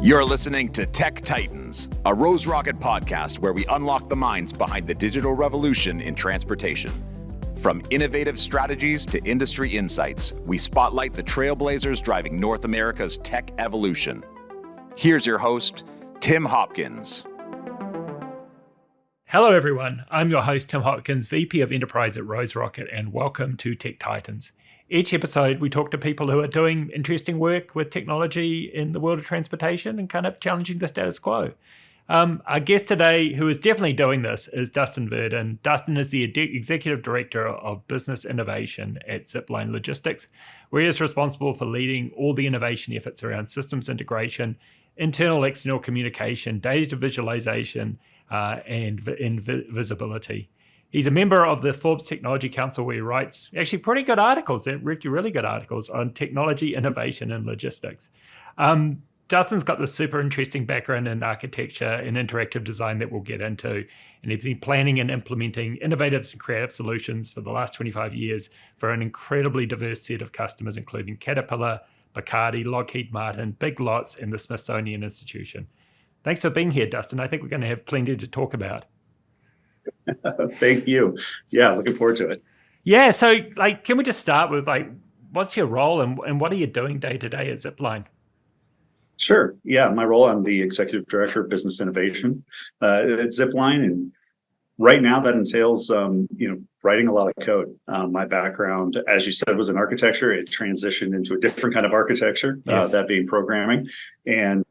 You're listening to Tech Titans, a Rose Rocket podcast where we unlock the minds behind the digital revolution in transportation. From innovative strategies to industry insights, we spotlight the trailblazers driving North America's tech evolution. Here's your host, Tim Hopkins. Hello, everyone. I'm your host, Tim Hopkins, VP of Enterprise at Rose Rocket, and welcome to Tech Titans. Each episode, we talk to people who are doing interesting work with technology in the world of transportation and kind of challenging the status quo. Our guest today, who is definitely doing this, is Dustin Verdin. Dustin is the Executive Director of Business Innovation at Zipline Logistics, where he is responsible for leading all the innovation efforts around systems integration, internal, external communication, data visualization, and visibility. He's a member of the Forbes Technology Council, where he writes actually pretty good articles, really good articles on technology, innovation, and logistics. Dustin's got this super interesting background in architecture and interactive design that we'll get into. And he's been planning and implementing innovative and creative solutions for the last 25 years for an incredibly diverse set of customers, including Caterpillar, Bacardi, Lockheed Martin, Big Lots, and the Smithsonian Institution. Thanks for being here, Dustin. I think we're going to have plenty to talk about. Thank you. Yeah, looking forward to it. Yeah, so can we just start with what's your role and what are you doing day to day at Zipline? Sure. Yeah, my role, I'm the Executive Director of Business Innovation at Zipline, and right now that entails writing a lot of code. My background, as you said, was in architecture. It transitioned into a different kind of architecture, yes. That being programming, and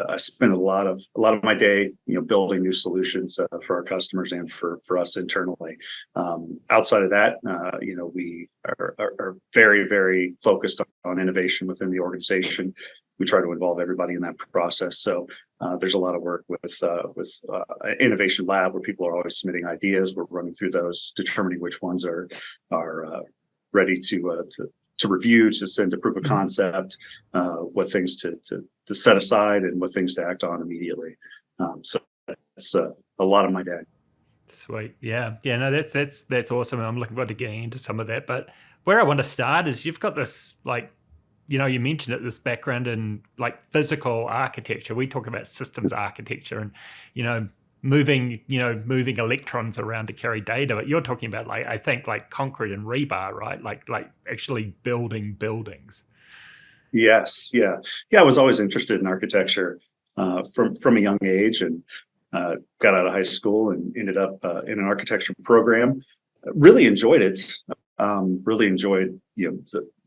I spent a lot of my day, building new solutions for our customers and for us internally. Outside of that, we are very, very focused on innovation within the organization. We try to involve everybody in that process. So there's a lot of work with Innovation Lab, where people are always submitting ideas. We're running through those, determining which ones are ready to review, to send to proof of concept, what things to set aside and what things to act on immediately. So that's a lot of my day. Sweet. Yeah. No, that's awesome. I'm looking forward to getting into some of that. But where I want to start is you've got this, you mentioned it, this background in physical architecture. We talk about systems architecture and, moving electrons around to carry data, but you're talking about I think concrete and rebar, right? Like actually building buildings. Yes. Yeah. I was always interested in architecture from a young age, and got out of high school and ended up in an architecture program. Really enjoyed it. Really enjoyed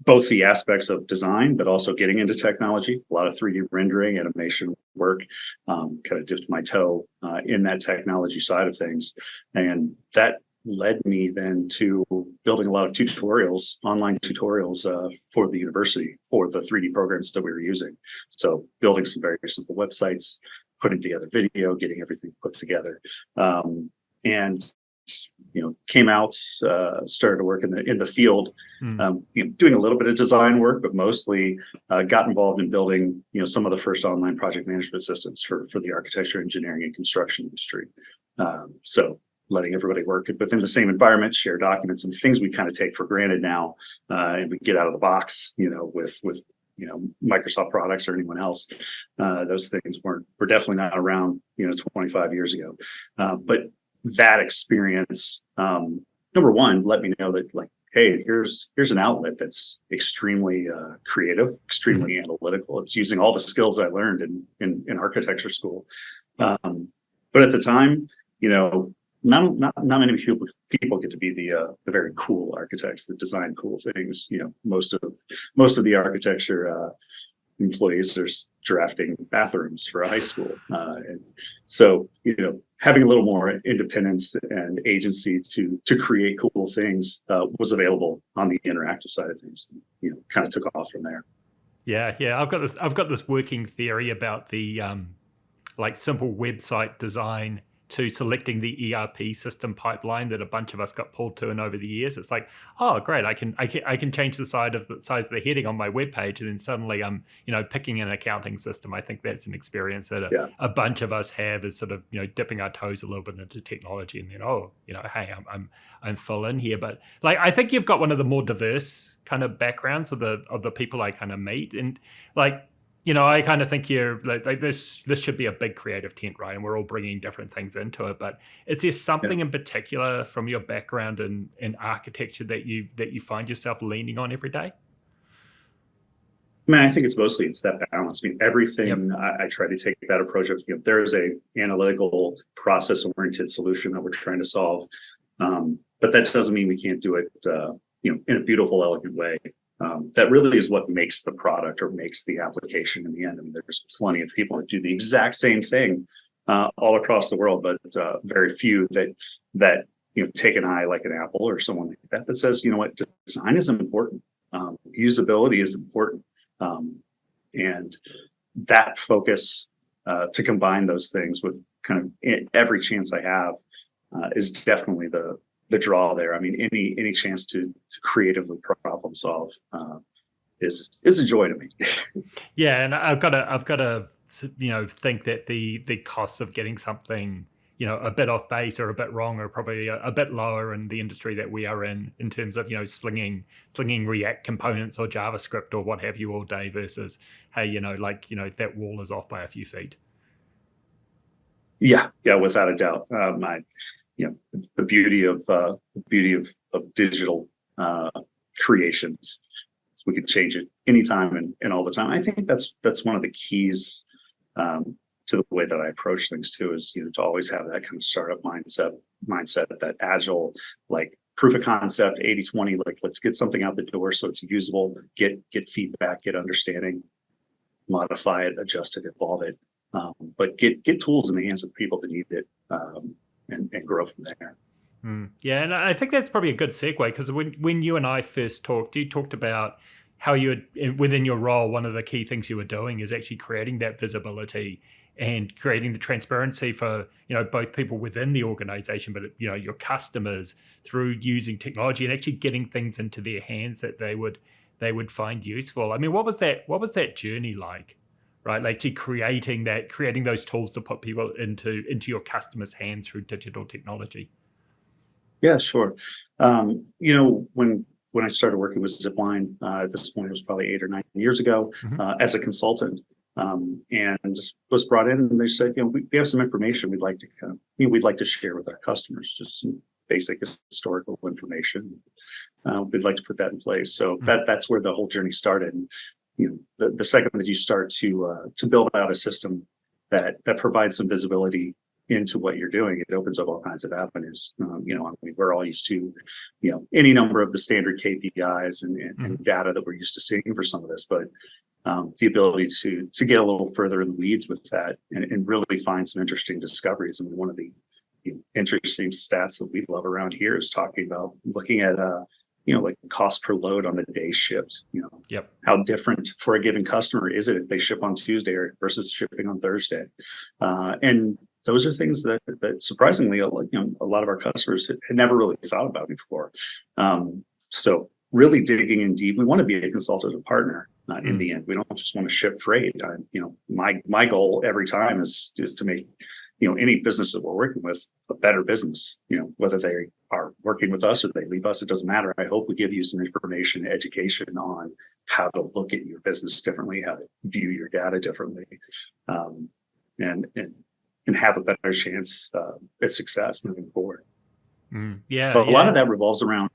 both the aspects of design, but also getting into technology. A lot of 3D rendering, animation work. Kind of dipped my toe in that technology side of things, and that led me then to building a lot of tutorials, online tutorials for the university for the 3D programs that we were using. So building some very simple websites, putting together video, getting everything put together, and came out, started to work in the field, doing a little bit of design work, but mostly got involved in building, some of the first online project management systems for the architecture, engineering, and construction industry. So letting everybody work within the same environment, share documents, and things we kind of take for granted now, and we get out of the box, with Microsoft products or anyone else. Those things were definitely not around, 25 years ago. But that experience, number one, let me know that hey, here's an outlet that's extremely creative, extremely analytical. It's using all the skills I learned in architecture school. But at the time, not many people get to be the very cool architects that design cool things. Most of the architecture employees are drafting bathrooms for a high school, and so having a little more independence and agency to create cool things was available on the interactive side of things. Kind of took off from there. Yeah. I've got this working theory about the simple website design to selecting the ERP system pipeline that a bunch of us got pulled to in over the years. It's oh great, I can change the size of the heading on my webpage, and then suddenly I'm picking an accounting system. I think that's an experience that a bunch of us have, is sort of dipping our toes a little bit into technology, and then hey, I'm full in here. But I think you've got one of the more diverse kind of backgrounds of the people I kind of meet, and I kind of think you're like this should be a big creative tent, right? And we're all bringing different things into it. But is there something in particular from your background in architecture that you find yourself leaning on every day? I mean, I think it's that balance. I mean, everything I try to take that approach of, there is a analytical, process-oriented solution that we're trying to solve, but that doesn't mean we can't do it, in a beautiful, elegant way. That really is what makes the product or makes the application in the end. I mean, there's plenty of people that do the exact same thing all across the world, but very few that take an eye like an Apple or someone like that says, what, design is important, usability is important. And that focus to combine those things with kind of every chance I have is definitely the draw there. I mean, any chance to creatively problem solve is a joy to me. Yeah, and I've got to think that the costs of getting something a bit off base or a bit wrong are probably a bit lower in the industry that we are in terms of slinging React components or JavaScript or what have you all day versus hey that wall is off by a few feet. Yeah, without a doubt. The beauty of digital creations, we can change it anytime and all the time. I think that's one of the keys to the way that I approach things too, is to always have that kind of startup mindset, that agile, like proof of concept, 80-20, like let's get something out the door so it's usable, get feedback, get understanding, modify it, adjust it, evolve it, but get tools in the hands of the people that need it, and grow from there. Yeah, and I think that's probably a good segue, because when you and I first talked, you talked about how you had, within your role, one of the key things you were doing is actually creating that visibility and creating the transparency for both people within the organization, but your customers, through using technology and actually getting things into their hands that they would find useful. I mean, what was that journey like, right? Like creating those tools to put people into your customers' hands through digital technology. Yeah, sure. When I started working with Zipline, at this point it was probably 8 or 9 years ago, as a consultant, and was brought in, and they said, we have some information we'd like to share with our customers, just some basic historical information. We'd like to put that in place. So that's where the whole journey started. And, the second that you start to build out a system that provides some visibility into what you're doing, it opens up all kinds of avenues. I mean, we're all used to, any number of the standard KPIs and data that we're used to seeing for some of this, but the ability to get a little further in the weeds with that and really find some interesting discoveries. I mean, one of the interesting stats that we love around here is talking about looking at like cost per load on the day shipped. How different for a given customer is it if they ship on Tuesday versus shipping on Thursday, and those are things that surprisingly, a lot of our customers had never really thought about before. So really digging in deep, we want to be a consultative partner. In the end, we don't just want to ship freight. My goal every time is to make any business that we're working with a better business. Whether they are working with us or they leave us, it doesn't matter. I hope we give you some information, education on how to look at your business differently, how to view your data differently, and have a better chance at success moving forward. Yeah. So a lot of that revolves around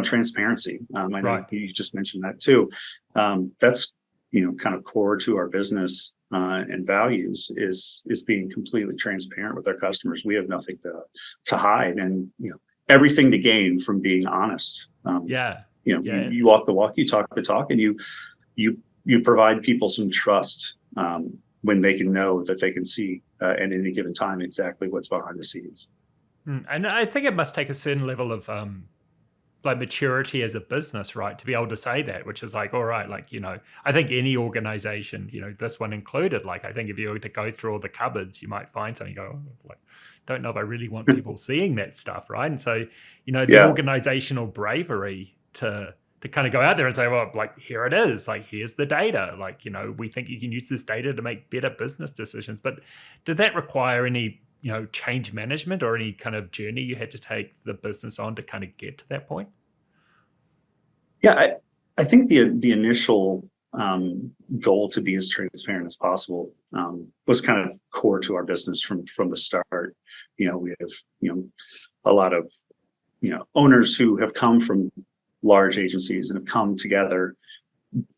transparency. I know you just mentioned that too. That's kind of core to our business and values is being completely transparent with our customers. We have nothing to hide, and everything to gain from being honest. You walk the walk, you talk the talk, and you provide people some trust when they can know that they can see at any given time exactly what's behind the scenes. And I think it must take a certain level of maturity as a business, right, to be able to say that, which is like, all right, I think any organization, this one included, I think if you were to go through all the cupboards, you might find something, don't know if I really want people seeing that stuff, right? And so, the organizational bravery to kind of go out there and say, well, here it is, here's the data, we think you can use this data to make better business decisions. But did that require any change management or any kind of journey you had to take the business on to kind of get to that point? Yeah, I think the initial goal to be as transparent as possible was kind of core to our business from the start. We have a lot of owners who have come from large agencies and have come together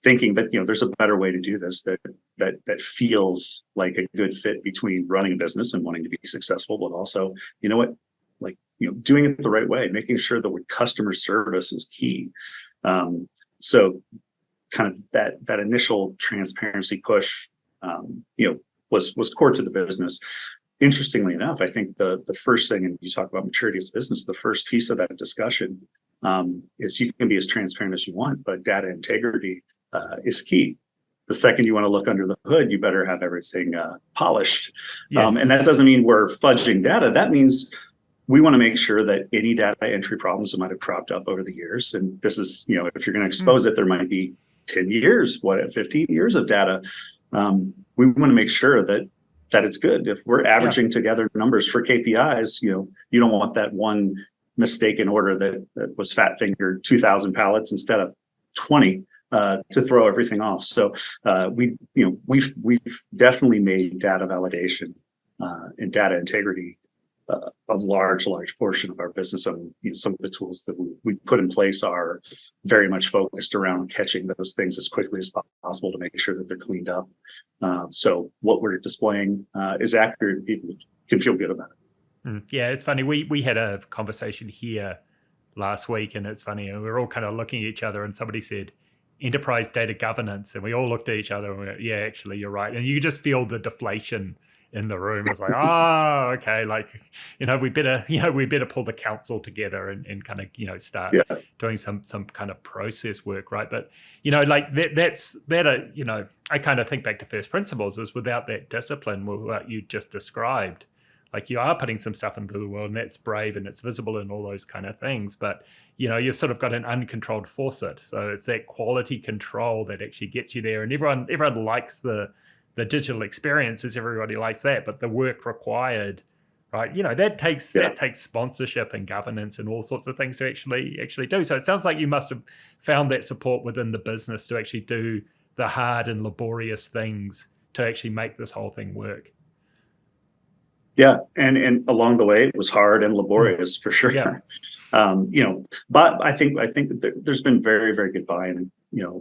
thinking that there's a better way to do this that feels like a good fit between running a business and wanting to be successful, but also doing it the right way, making sure that customer service is key. So kind of that initial transparency push was core to the business. Interestingly enough, I think the first thing, and you talk about maturity as a business, the first piece of that discussion is you can be as transparent as you want, but data integrity is key. The second you want to look under the hood, you better have everything polished. Yes. And that doesn't mean we're fudging data. That means we want to make sure that any data entry problems that might have cropped up over the years, and this is, if you're going to expose it, there might be 10 years, 15 years of data. We want to make sure that it's good. If we're averaging together numbers for KPIs, you don't want that one mistaken order that was fat fingered 2,000 pallets instead of 20 to throw everything off. So we've definitely made data validation and data integrity a large portion of our business. And some of the tools that we put in place are very much focused around catching those things as quickly as possible to make sure that they're cleaned up. So what we're displaying is accurate. People can feel good about it. Yeah, it's funny. We had a conversation here last week, and it's funny. And we were all kind of looking at each other, and somebody said enterprise data governance, and we all looked at each other and we went, yeah, actually, you're right. And you just feel the deflation in the room. It's like, okay, we better pull the council together and kind of start doing some kind of process work, right? But I kind of think back to first principles is without that discipline, what you just described, like you are putting some stuff into the world, and that's brave and it's visible and all those kind of things, but you've sort of got an uncontrolled faucet. So it's that quality control that actually gets you there, and everyone likes the digital experiences, everybody likes that, but the work required, right? That takes sponsorship and governance and all sorts of things to actually do. So it sounds like you must have found that support within the business to actually do the hard and laborious things to actually make this whole thing work. Yeah, and along the way it was hard and laborious for sure. Yeah. But I think that there's been very, very good buy-in,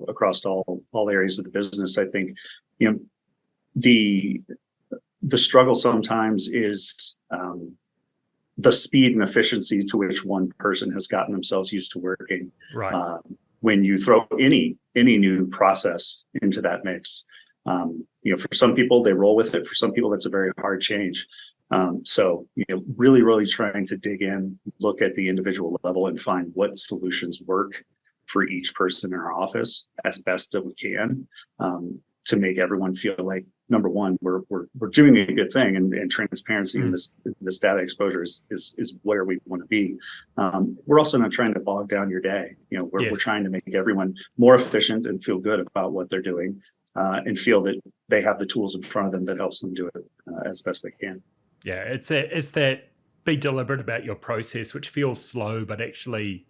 across all areas of the business. I think, the struggle sometimes is the speed and efficiency to which one person has gotten themselves used to working. Right. When you throw any new process into that mix, for some people they roll with it. For some people, that's a very hard change. So really, really trying to dig in, look at the individual level, and find what solutions work for each person in our office as best that we can, to make everyone feel like, number one, we're doing a good thing, and transparency in this data exposure is where we want to be. We're also not trying to bog down your day. We're trying to make everyone more efficient and feel good about what they're doing, and feel that they have the tools in front of them that helps them do it as best they can. Yeah, it's that be deliberate about your process, which feels slow, but actually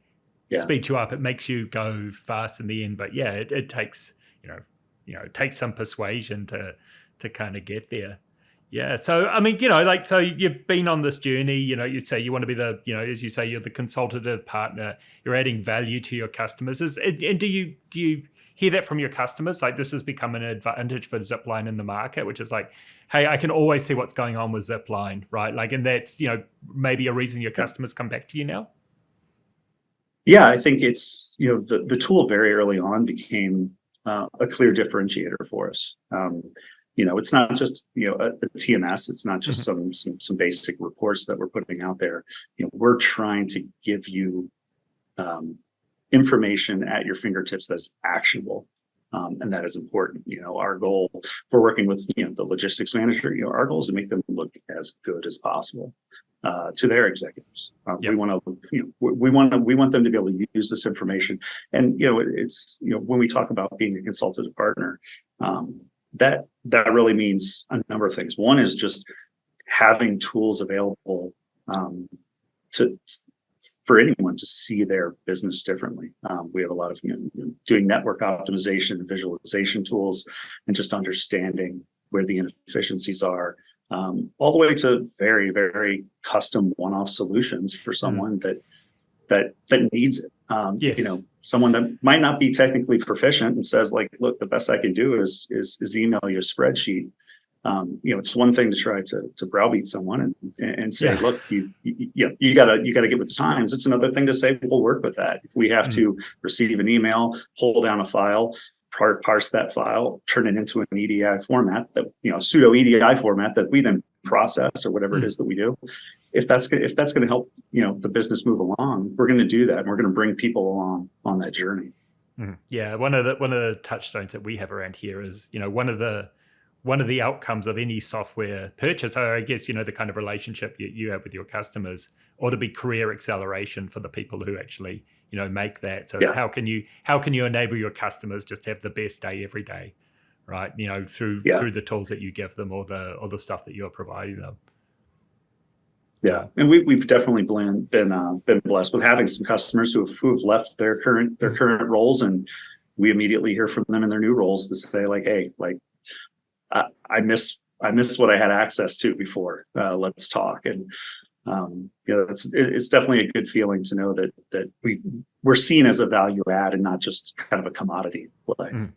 speeds you up. It makes you go fast in the end. But it takes it takes some persuasion to kind of get there. Yeah. So I mean, so you've been on this journey. You say you want to be as you say, you're the consultative partner. You're adding value to your customers. And do you hear that from your customers? Like, this has become an advantage for Zipline in the market, which is like, hey, I can always see what's going on with Zipline, right? Like, and that's, maybe a reason your customers come back to you now. Yeah, I think it's, the tool very early on became a clear differentiator for us. It's not just, a TMS. It's not just some basic reports that we're putting out there. We're trying to give you information at your fingertips that's actionable. And that is important. Our goal for working with, the logistics manager, our goal is to make them look as good as possible to their executives. We want them to be able to use this information. And, it's, when we talk about being a consultative partner, that really means a number of things. One is just having tools available for anyone to see their business differently. We have a lot of doing network optimization and visualization tools, and just understanding where the inefficiencies are, all the way to very, very custom one-off solutions for someone that needs it. Yes. Someone that might not be technically proficient and says, like, look, the best I can do is email you a spreadsheet. It's one thing to try to browbeat someone and say, look, you gotta get with the times. It's another thing to say, we'll work with that. If we have to receive an email, pull down a file, parse that file, turn it into an EDI format that, pseudo EDI format that we then process, or whatever it is that we do. If that's going to help, the business move along, we're going to do that. And we're going to bring people along on that journey. Yeah. One of the touchstones that we have around here is, one of the outcomes of any software purchase, I guess, the kind of relationship you have with your customers ought to be career acceleration for the people who actually, make that. So it's how can you enable your customers just to have the best day every day, right? Through the tools that you give them, or the stuff that you're providing them. Yeah, and we've definitely been blessed with having some customers who've left their current roles, and we immediately hear from them in their new roles to say, like, hey, like, I miss what I had access to before. Let's talk. And it's definitely a good feeling to know that we're seen as a value add and not just kind of a commodity play.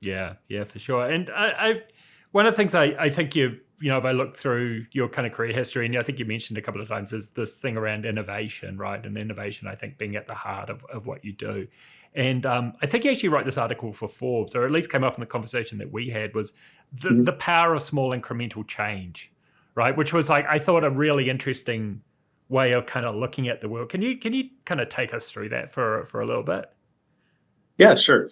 Yeah, for sure. And I one of the things I think if I look through your kind of career history, and I think you mentioned a couple of times, is this thing around innovation, right? And innovation, I think, being at the heart of what you do. And I think you actually wrote this article for Forbes, or at least came up in the conversation that we had, was the power of small incremental change, right? Which was, like, I thought, a really interesting way of kind of looking at the world. Can you kind of take us through that for a little bit? Yeah, sure.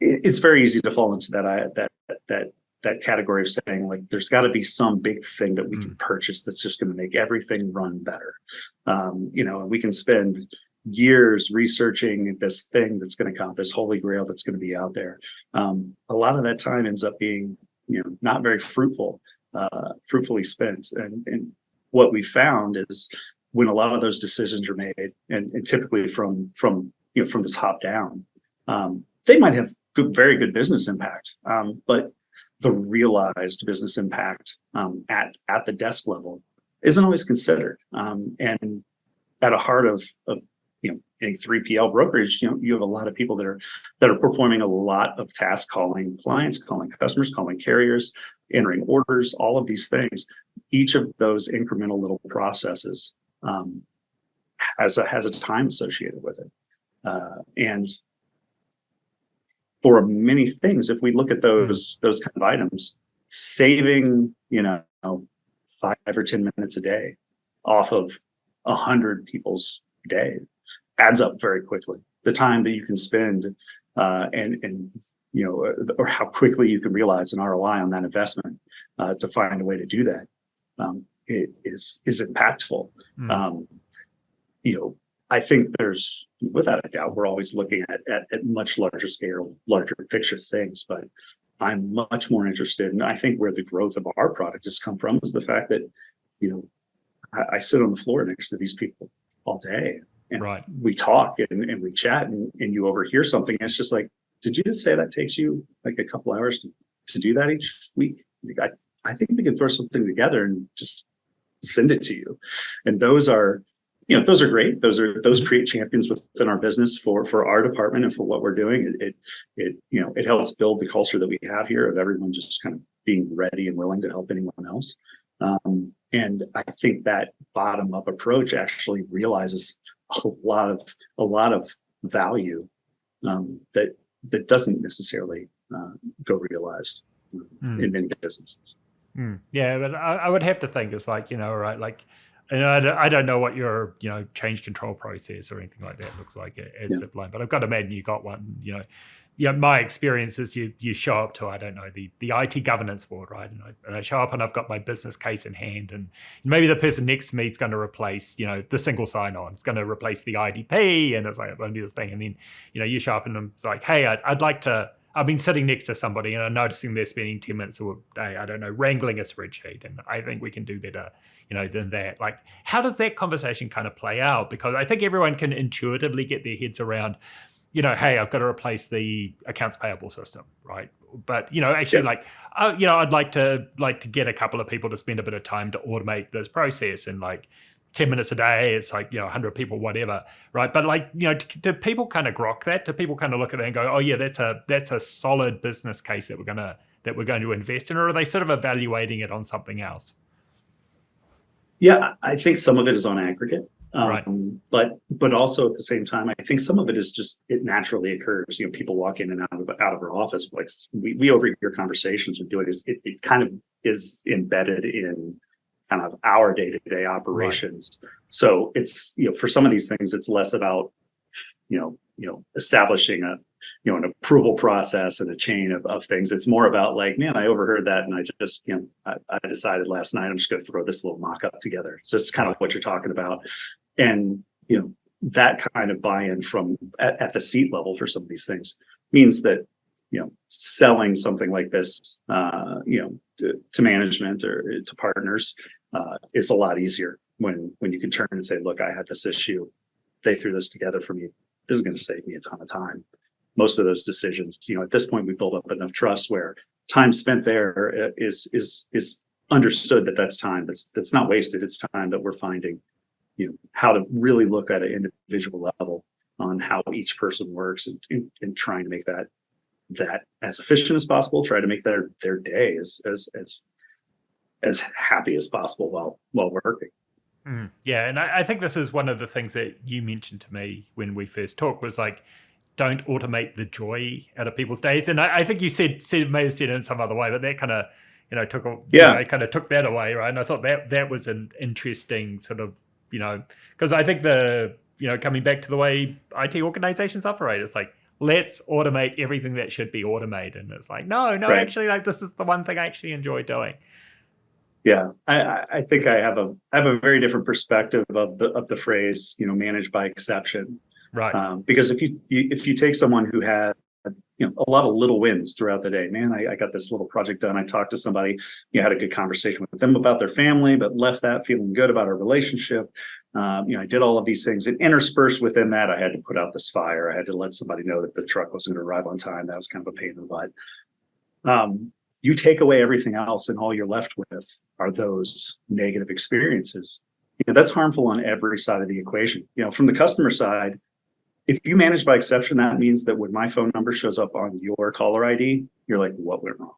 It's very easy to fall into that category of saying, like, there's got to be some big thing that we can purchase that's just going to make everything run better. We can spend years researching this thing that's going to come, this holy grail that's going to be out there. A lot of that time ends up being, not very fruitfully spent. And what we found is, when a lot of those decisions are made, and typically from the top down, they might have very good business impact, but the realized business impact at the desk level isn't always considered. And at a heart of a 3PL brokerage, you have a lot of people that are performing a lot of tasks, calling clients, calling customers, calling carriers, entering orders, all of these things. Each of those incremental little processes has a time associated with it, and for many things, if we look at those kind of items, saving 5 or 10 minutes a day off of 100 people's day adds up very quickly. The time that you can spend or how quickly you can realize an ROI on that investment to find a way to do that, it is impactful. I think there's, without a doubt, we're always looking at much larger scale, larger picture things, but I'm much more interested, and I think where the growth of our product has come from is the fact that, I sit on the floor next to these people all day, and we talk and we chat, and you overhear something, and it's just like, did you just say that takes you like a couple hours to do that each week? I think we can throw something together and just send it to you. And those are great. Those create champions within our business for our department and for what we're doing. It helps build the culture that we have here of everyone just kind of being ready and willing to help anyone else. And I think that bottom up approach actually realizes a lot of value that doesn't necessarily go realized in many businesses. Yeah, but I would have to think it's like, right, like, and I don't know what your change control process or anything like that looks like at Zipline, but I've got to imagine you got one. My experience is you show up to, I don't know, the IT governance board, right? And I show up and I've got my business case in hand, and maybe the person next to me is going to replace the single sign-on. It's going to replace the IDP, and it's like, I'm going to do this thing, and then you show up and it's like, hey, I'd like to. I've been sitting next to somebody and I'm noticing they're spending 10 minutes a day, I don't know, wrangling a spreadsheet. And I think we can do better, than that. Like, how does that conversation kind of play out? Because I think everyone can intuitively get their heads around, hey, I've got to replace the accounts payable system, right? But actually, I'd like to get a couple of people to spend a bit of time to automate this process, and 10 minutes a day, it's 100 people, whatever, right? But do people kind of grok that? Do people kind of look at that and go, oh yeah, that's a solid business case that we're going to invest in, or are they sort of evaluating it on something else? Yeah, I think some of it is on aggregate. Right. But also at the same time, I think some of it is just, it naturally occurs. People walk in and out of our office. We overhear conversations. We do it. It kind of is embedded in kind of our day-to-day operations. Right. So it's, for some of these things, it's less about, establishing an approval process and a chain of things. It's more about man, I overheard that, and I just, I decided last night I'm just going to throw this little mock-up together. So it's kind of what you're talking about. And, that kind of buy-in from at the seat level for some of these things means that, selling something like this, to management or to partners, is a lot easier when you can turn and say, look, I had this issue. They threw this together for me. This is going to save me a ton of time. Most of those decisions, at this point, we build up enough trust where time spent there is understood that's time that's not wasted. It's time that we're finding, how to really look at an individual level on how each person works, and trying to make that as efficient as possible. Try to make their day as happy as possible while working. Yeah, and I think this is one of the things that you mentioned to me when we first talked, was don't automate the joy out of people's days. And I think you may have said it in some other way, but that kind of took that away, right? And I thought that was an interesting sort of, because I think coming back to the way IT organizations operate, it's let's automate everything that should be automated. And it's no, right. Actually, this is the one thing I actually enjoy doing. Yeah, I think I have a very different perspective of the phrase, managed by exception. Right. Because if you take someone who had a lot of little wins throughout the day, man, I got this little project done. I talked to somebody, had a good conversation with them about their family, but left that feeling good about our relationship. I did all of these things, and interspersed within that, I had to put out this fire. I had to let somebody know that the truck wasn't going to arrive on time. That was kind of a pain in the butt. You take away everything else, and all you're left with are those negative experiences. That's harmful on every side of the equation. From the customer side, if you manage by exception, that means that when my phone number shows up on your caller ID, you're like, what went wrong?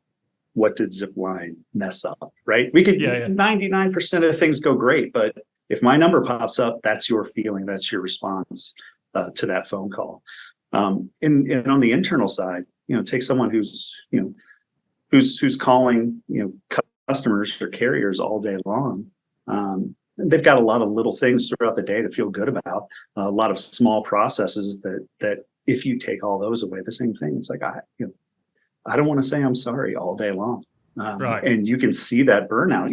What did Zipline mess up? Right? We could 99% of things go great, but if my number pops up, that's your feeling, that's your response to that phone call. And on the internal side, take someone who's calling, customers or carriers all day long. They've got a lot of little things throughout the day to feel good about, a lot of small processes that if you take all those away, the same thing. It's I don't want to say I'm sorry all day long. Right. And you can see that burnout.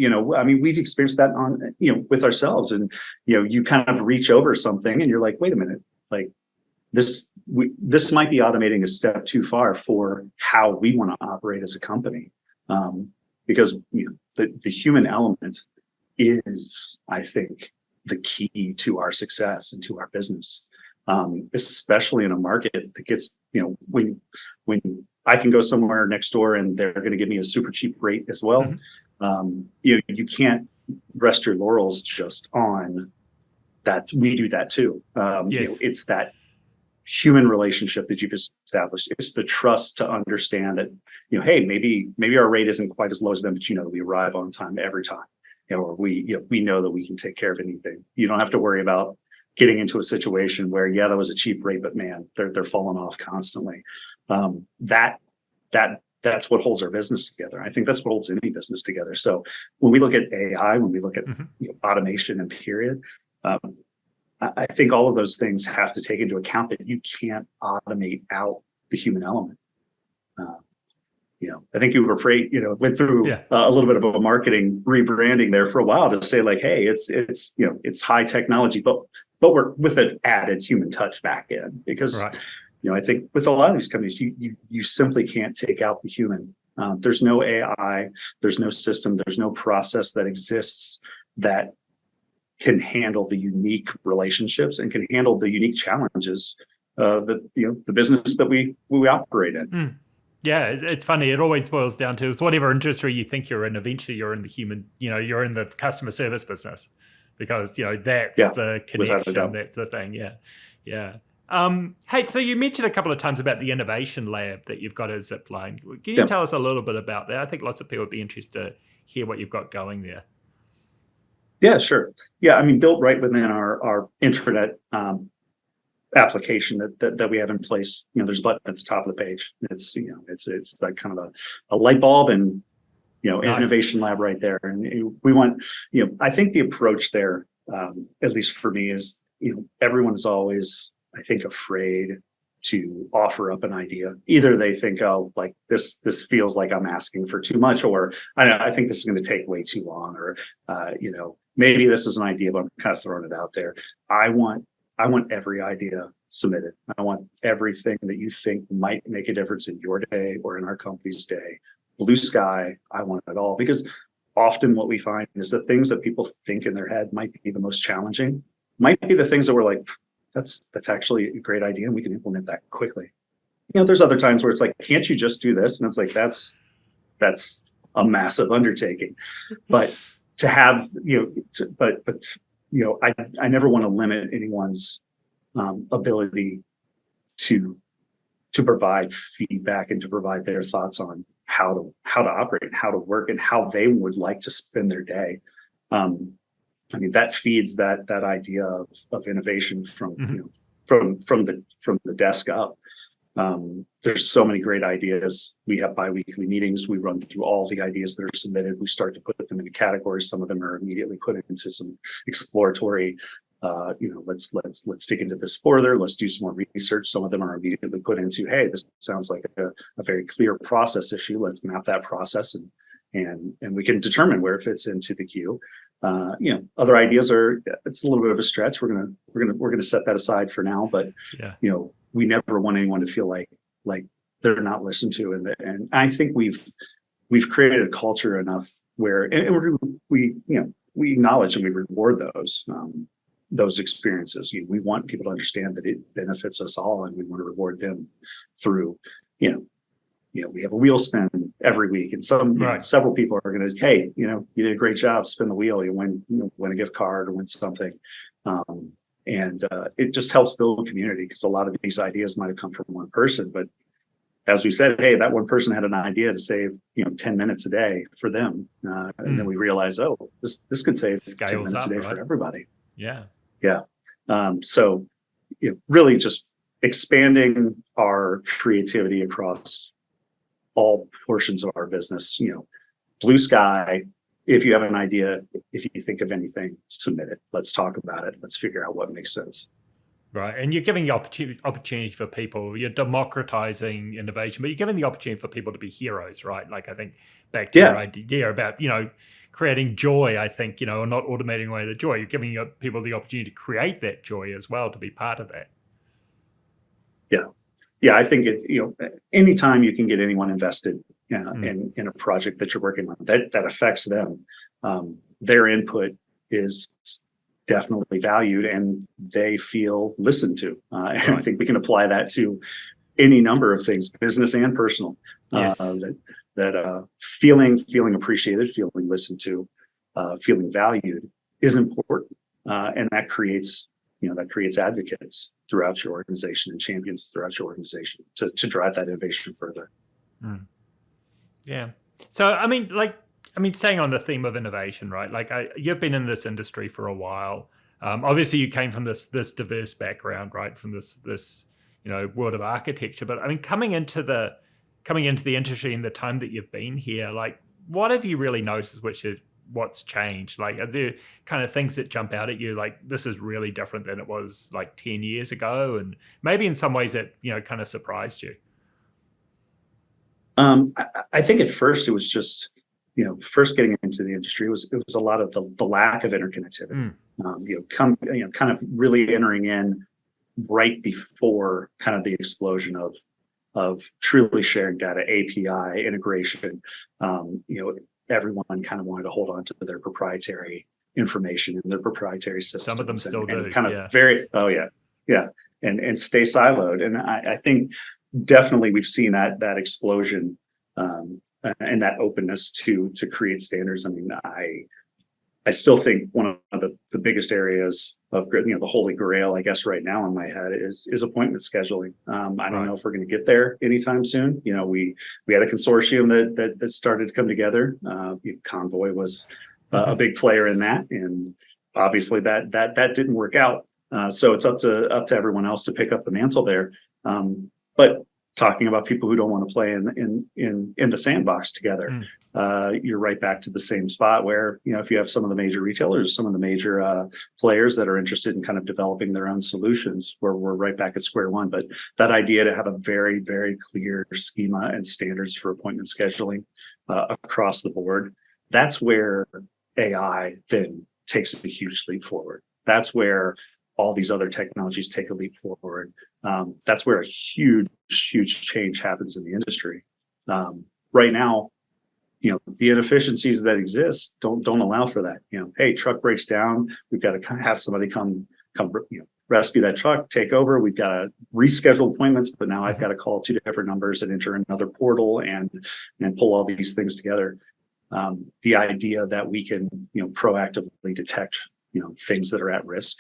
We've experienced that on, with ourselves, and, you kind of reach over something and you're like, wait a minute, this might be automating a step too far for how we want to operate as a company. Because the human element is, I think, the key to our success and to our business, especially in a market that gets, when I can go somewhere next door and they're going to give me a super cheap rate as well. Mm-hmm. You can't rest your laurels just on that. We do that too. Yes. It's that human relationship that you've established. It's the trust to understand that, hey, maybe our rate isn't quite as low as them, but we arrive on time every time. Or we know that we can take care of anything. You don't have to worry about getting into a situation where, that was a cheap rate, but man, they're falling off constantly. That's what holds our business together. I think that's what holds any business together. So when we look at AI, when we look at automation and period, I think all of those things have to take into account that you can't automate out the human element. I think you were afraid, went through a little bit of a marketing rebranding there for a while to say hey, it's high technology, but we're with an added human touch back in, because, I think with a lot of these companies, you simply can't take out the human. There's no AI, there's no system, there's no process that exists that can handle the unique relationships and can handle the unique challenges that the business that we operate in. Yeah, it's funny. It always boils down to whatever industry you think you're in. Eventually, you're in the human. You're in the customer service business, because that's the connection. That's the thing. Yeah. Hey, so you mentioned a couple of times about the innovation lab that you've got at Zipline. Can you tell us a little bit about that? I think lots of people would be interested to hear what you've got going there. Yeah, sure. Yeah, I mean, built right within our intranet application that we have in place. There's a button at the top of the page. It's it's like kind of a light bulb, and nice. Innovation lab right there. And we want, I think the approach there, at least for me, is everyone is always, I think, afraid to offer up an idea. Either they think, oh, like this feels like I'm asking for too much, or I think this is going to take way too long, or maybe this is an idea, but I'm kind of throwing it out there. I want every idea submitted. I want everything that you think might make a difference in your day or in our company's day. Blue sky, I want it all. Because often what we find is the things that people think in their head might be the most challenging, might be the things that we're like, that's actually a great idea and we can implement that quickly. There's other times where it's like, can't you just do this? And it's like, that's a massive undertaking. But to have, I never want to limit anyone's ability to provide feedback and to provide their thoughts on how to operate and how to work and how they would like to spend their day. I mean, that feeds that idea of innovation from the desk up. There's so many great ideas. We have biweekly meetings. We run through all the ideas that are submitted. We start to put them into categories. Some of them are immediately put into some exploratory, let's dig into this further. Let's do some more research. Some of them are immediately put into, hey, this sounds like a very clear process issue. Let's map that process and we can determine where it fits into the queue. Other ideas it's a little bit of a stretch. We're gonna set that aside for now, but we never want anyone to feel like they're not listened to, and I think we've created a culture enough where and we acknowledge and we reward those experiences. We want people to understand that it benefits us all, and we want to reward them through we have a wheel spin every week, and several people are going to, hey, you did a great job, spin the wheel, you win a gift card or win something. And it just helps build a community, because a lot of these ideas might have come from one person, but as we said, hey, that one person had an idea to save 10 minutes a day for them, and then we realize, oh, this could save 10 minutes a day for everybody. So really just expanding our creativity across all portions of our business. Blue sky, if you have an idea, if you think of anything, submit it. Let's talk about it. Let's figure out what makes sense. Right. And you're giving the opportunity for people, you're democratizing innovation, but you're giving the opportunity for people to be heroes, right? Like, I think back to your idea about, creating joy, I think, or not automating away the joy. You're giving people the opportunity to create that joy as well, to be part of that. Yeah, I think anytime you can get anyone invested in a project that you're working on that affects them, their input is definitely valued and they feel listened to. And I think we can apply that to any number of things, business and personal. Yes. Feeling appreciated, feeling listened to, feeling valued is important, and that creates advocates throughout your organization and champions throughout your organization to drive that innovation further. Yeah. So, staying on the theme of innovation, right? Like, you've been in this industry for a while. Obviously, you came from this diverse background, right? From this world of architecture. But coming into the industry in the time that you've been here, like, what have you really noticed, what's changed? Like, are there kind of things that jump out at you, like, this is really different than it was like 10 years ago, and maybe in some ways that kind of surprised you? I think at first it was just first getting into the industry, it was a lot of the lack of interconnectivity. Kind of really entering in right before kind of the explosion of truly sharing data, API integration. Everyone kind of wanted to hold on to their proprietary information in their proprietary systems. Some of them still do. And kind of and stay siloed. And I think definitely we've seen that explosion and that openness to create standards. I mean, I still think one of the biggest areas of, the holy grail, I guess, right now in my head is appointment scheduling. I don't know if we're going to get there anytime soon. We had a consortium that started to come together. Convoy was a big player in that, and obviously that didn't work out. So it's up to everyone else to pick up the mantle there. But talking about people who don't want to play in the sandbox together, you're right back to the same spot where, if you have some of the major retailers, some of the major players that are interested in kind of developing their own solutions, we're right back at square one. But that idea to have a very, very clear schema and standards for appointment scheduling across the board, that's where AI then takes a huge leap forward. That's where all these other technologies take a leap forward. That's where a huge change happens in the industry. Right now, the inefficiencies that exist don't allow for that. Hey, truck breaks down. We've got to have somebody come rescue that truck, take over. We've got to reschedule appointments, but now I've got to call 2 different numbers and enter another portal and pull all these things together. The idea that we can, proactively detect, things that are at risk,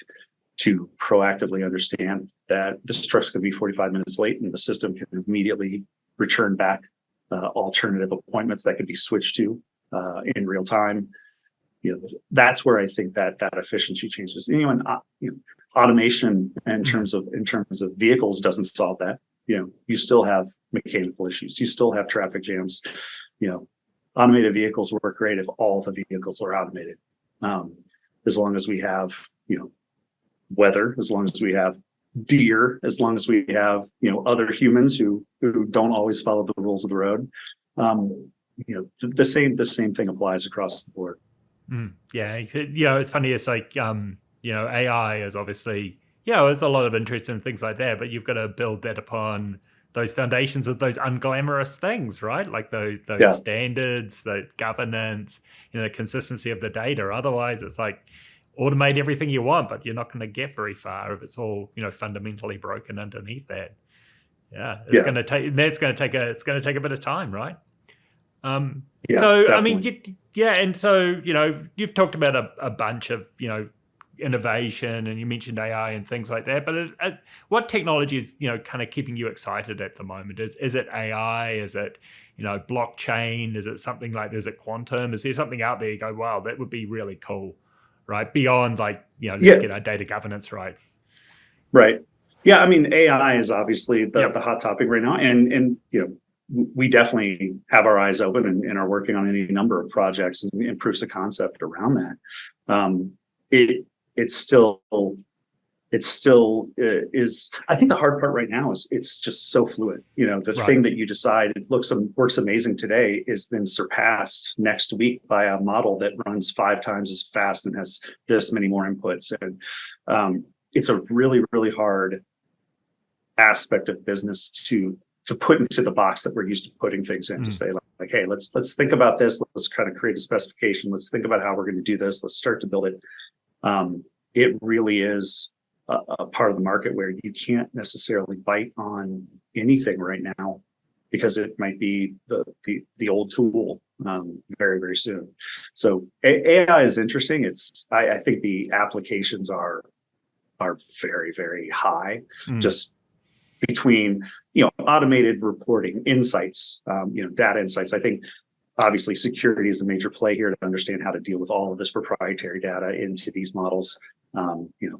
to proactively understand that this truck's going to be 45 minutes late and the system can immediately return back alternative appointments that could be switched to in real time. That's where I think that efficiency changes. Automation in terms of vehicles doesn't solve that. You still have mechanical issues. You still have traffic jams. Automated vehicles work great if all the vehicles are automated. As long as we have, weather, as long as we have deer, as long as we have, other humans who don't always follow the rules of the road. The same thing applies across the board. It's funny. It's like, AI is obviously, there's a lot of interest in things like that, but you've got to build that upon those foundations of those unglamorous things, right? Like those standards, the governance, the consistency of the data. Otherwise, it's like, automate everything you want, but you're not going to get very far if it's all, fundamentally broken underneath that. It's going to take a bit of time, right? So definitely. I mean, and so you've talked about a bunch of innovation, and you mentioned AI and things like that. But what technology is kind of keeping you excited at the moment? Is it AI? Is it blockchain? Is it something like? Is it quantum? Is there something out there you go, wow, that would be really cool? Right. Beyond let's get our data governance right. Right. Yeah. I mean, AI is obviously the hot topic right now. And we definitely have our eyes open and are working on any number of projects and proofs of concept around that. It still is. I think the hard part right now is it's just so fluid. The thing that you decide works amazing today is then surpassed next week by a model that runs 5 times as fast and has this many more inputs. And it's a really, really hard aspect of business to put into the box that we're used to putting things in. To say like, hey, let's think about this. Let's kind of create a specification. Let's think about how we're going to do this. Let's start to build it. It really is a part of the market where you can't necessarily bite on anything right now because it might be the old tool very, very soon. So AI is interesting. I think the applications are very, very high, just between automated reporting, insights, data insights. I think obviously security is a major play here to understand how to deal with all of this proprietary data into these models.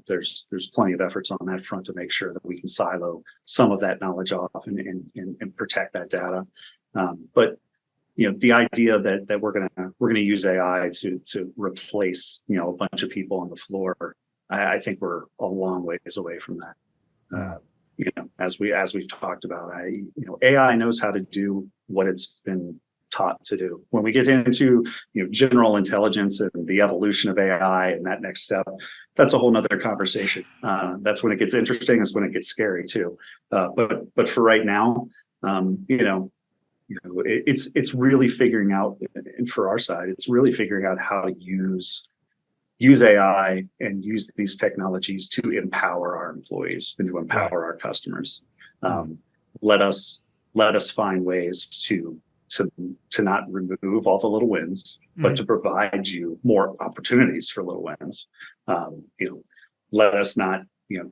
There's plenty of efforts on that front to make sure that we can silo some of that knowledge off and protect that data. But the idea that we're gonna use AI to replace a bunch of people on the floor, I think we're a long ways away from that. As we've talked about, AI knows how to do what it's been taught to do. When we get into general intelligence and the evolution of AI and that next step, that's a whole nother conversation. That's when it gets interesting. That's when it gets scary too. But for right now, it's really figuring out, and for our side, it's really figuring out how to use use AI and use these technologies to empower our employees and to empower our customers. Let us find ways to not remove all the little wins, but to provide you more opportunities for little wins. Let us not,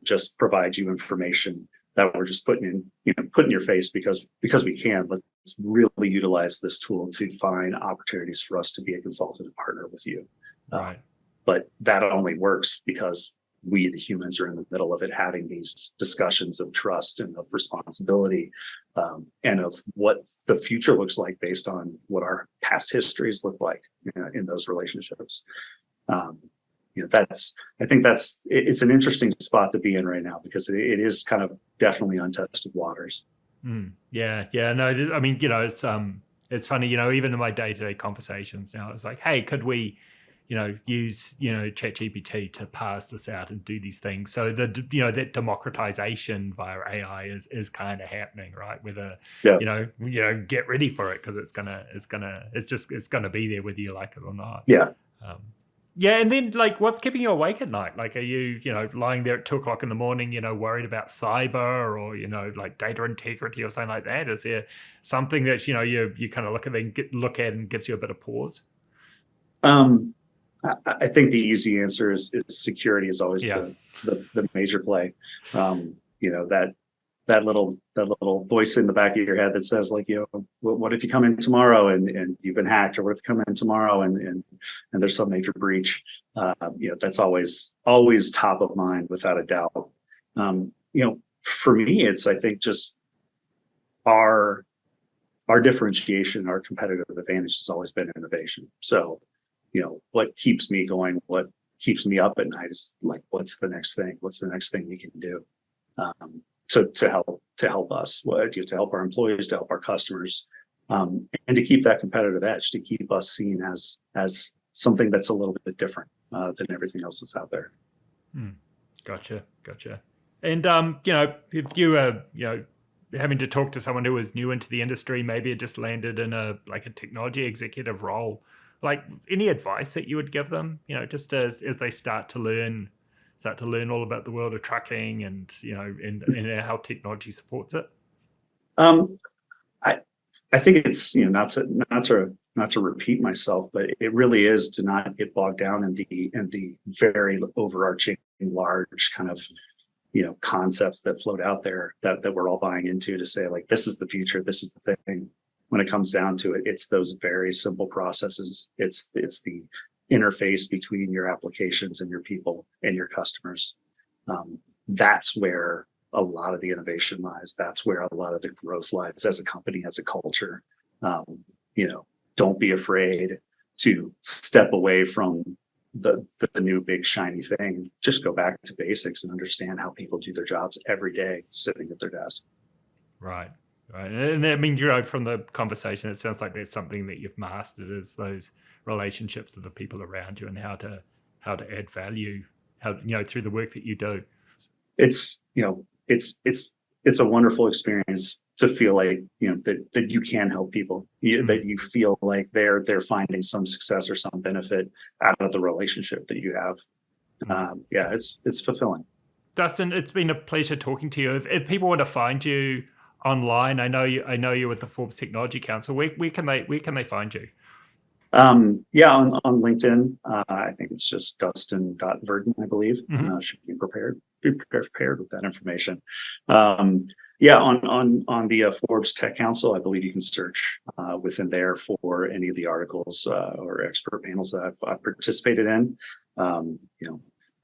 just provide you information that we're just putting in your face because we can. Let's really utilize this tool to find opportunities for us to be a consultative partner with you. Right. But that only works because we, the humans, are in the middle of it, having these discussions of trust and of responsibility, and of what the future looks like based on what our past histories look like in those relationships. I think it's an interesting spot to be in right now because it is kind of definitely untested waters. Yeah. No, I mean, it's funny, even in my day-to-day conversations now, it's like, hey, could we, use, ChatGPT to parse this out and do these things. So that democratization via AI is kind of happening, right? Whether, get ready for it because it's gonna be there whether you like it or not. Yeah. Yeah, and then what's keeping you awake at night? Are you, lying there at 2:00 in the morning, worried about cyber or, data integrity or something like that? Is there something that, you kind of look at and gives you a bit of pause? I think the easy answer is security is always the major play. That little voice in the back of your head that says what if you come in tomorrow and you've been hacked, or what if you come in tomorrow and there's some major breach? That's always top of mind without a doubt. For me, it's, I think, just our differentiation, our competitive advantage has always been innovation. So, what keeps me going, what keeps me up at night is what's the next thing? What's the next thing we can do? To help us, to help our employees, to help our customers, and to keep that competitive edge, to keep us seen as something that's a little bit different than everything else that's out there. Gotcha. And if you having to talk to someone who was new into the industry, maybe it just landed in a technology executive role, any advice that you would give them, just as they start to learn all about the world of trucking and and how technology supports it? I think it's not to repeat myself, but it really is to not get bogged down in the very overarching large kind of concepts that float out there that we're all buying into, to say this is the future, this is the thing. When it comes down to it, it's those very simple processes. It's the interface between your applications and your people and your customers. That's where a lot of the innovation lies. That's where a lot of the growth lies as a company, as a culture. Don't be afraid to step away from the new big shiny thing. Just go back to basics and understand how people do their jobs every day sitting at their desk. Right. And I mean, from the conversation, it sounds like there's something that you've mastered, is those relationships with the people around you and how to add value, through the work that you do. It's a wonderful experience to feel that you can help people, that you feel like they're finding some success or some benefit out of the relationship that you have. It's fulfilling. Dustin, it's been a pleasure talking to you. If people want to find you online, I know you're with the Forbes Technology Council. Where can they find you? On LinkedIn, I think it's just Dustin.Verdin, I believe. Should be prepared with that information. On the Forbes Tech Council, I believe you can search within there for any of the articles or expert panels that I've participated in.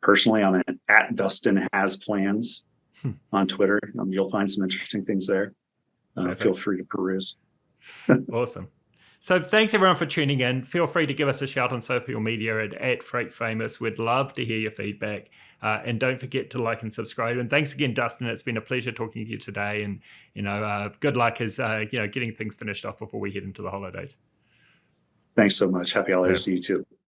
Personally, I'm at Dustin Has Plans on Twitter. You'll find some interesting things there. Feel free to peruse. Awesome. So thanks everyone for tuning in. Feel free to give us a shout on social media at Freight Famous. We'd love to hear your feedback. And don't forget to like and subscribe. And thanks again, Dustin. It's been a pleasure talking to you today. And, good luck as, getting things finished off before we head into the holidays. Thanks so much. Happy holidays to you too.